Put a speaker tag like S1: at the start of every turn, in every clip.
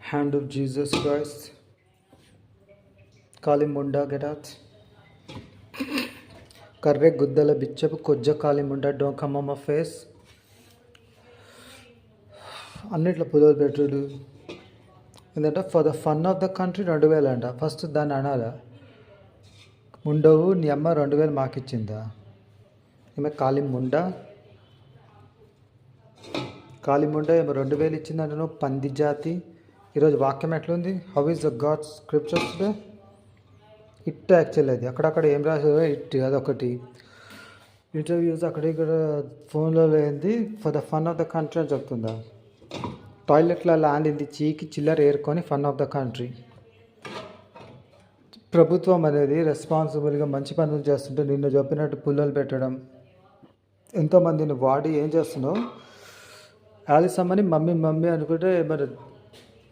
S1: Hand of Jesus Christ. Kalimunda, get out. Karre guddala bichapu kojja kalimunda, don't come on my face. అన్నిట్లో పుదోలు పెట్టుడు ఏంటంటే for the fun of the country 2000 అంట. First దాన్ని అనాలా, ముండవు నీ అమ్మ 2000 మాకిచ్చిందా? ఈమె కాలిముండ ఏమో 2000 ఇచ్చిందంట. నువ్వు పంది జాతి. ఈరోజు వాక్యం ఎట్లుంది? How is the God scriptures today? It actual అది అక్కడక్కడ ఏం రాసారో ఇట్ అదొకటి. ఇంటర్వ్యూస్ అక్కడ ఇక్కడ ఫోన్లో ఏంది for the fun of the country అని చెప్తుందా? టాయిలెట్లో లాండింది చీకి చిల్లర ఏరుకొని ఫన్ ఆఫ్ ద కంట్రీ. ప్రభుత్వం అనేది రెస్పాన్సిబుల్గా మంచి పనులు చేస్తుంటే నిన్ను చెప్పినట్టు పుల్లలు పెట్టడం, ఎంతోమందిని వాడి ఏం చేస్తున్నావు? ఆలిసమ్మని మమ్మీ అనుకుంటే మరి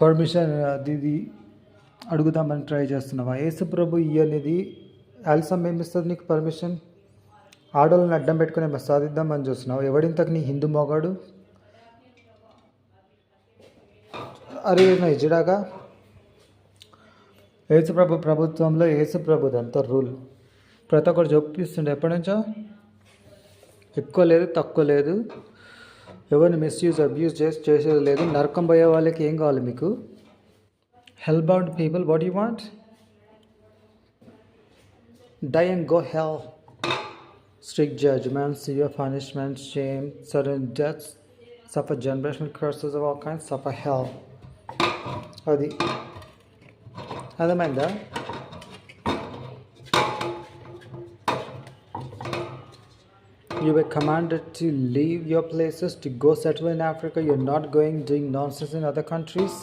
S1: పర్మిషన్ అది ఇది అడుగుదామని ట్రై చేస్తున్నావా? యేసు ప్రభు ఇవన్నది ఆలిసమ్మ ఏమి ఇస్తుంది నీకు పర్మిషన్? ఆడోళ్ళని అడ్డం పెట్టుకుని ఏమో సాధిద్దామని చూస్తున్నావు. ఎవడింతకు నీ హిందూ మొగాడు? అరే నిజడాగా యేసుప్రభు ప్రభుత్వంలో యేసుప్రభుది అంత రూల్ ప్రతి ఒక్కరు చూపిస్తుండే. ఎప్పటి నుంచో ఎక్కువ లేదు తక్కువ లేదు, ఎవరిని అబ్యూజ్ చేసేది లేదు. నరకం పోయే వాళ్ళకి ఏం కావాలి మీకు? Hell bound people, what you want? Die and go hell. Strict judgments, severe punishments, shame, sudden deaths, suffer generational curses of all kinds, suffer hell. అది అర్థమైందా? You were commanded to leave your places to go settle in Africa. You're not going doing nonsense in other countries.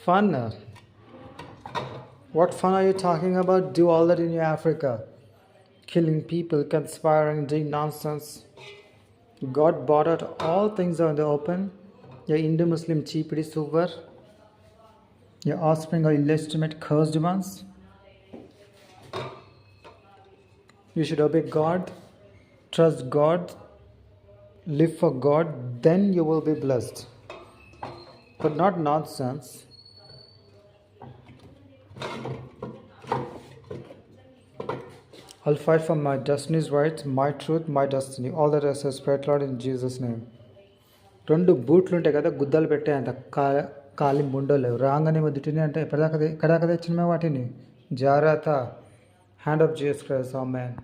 S1: Fun. What fun are you talking about? Do all that in your Africa. Killing people, conspiring, doing nonsense. God brought out all things out in the open. Your Indo-Muslim cheapity super. Your offspring are illegitimate cursed ones. You should obey God, trust God, live for God, then you will be blessed. But not nonsense. I'll fight for my destiny's rights, my truth, my destiny. All that I say, spread Lord in Jesus' name. 2 బూట్లు ఉంటాయి కదా, గుద్దలు పెట్టే అంత కాలి ముండలేవు. రాగానే మొదటిని అంటే ఎక్కడాక తెచ్చినా వాటిని జాగ్రత్త. Hand of Jesus Christ, amen.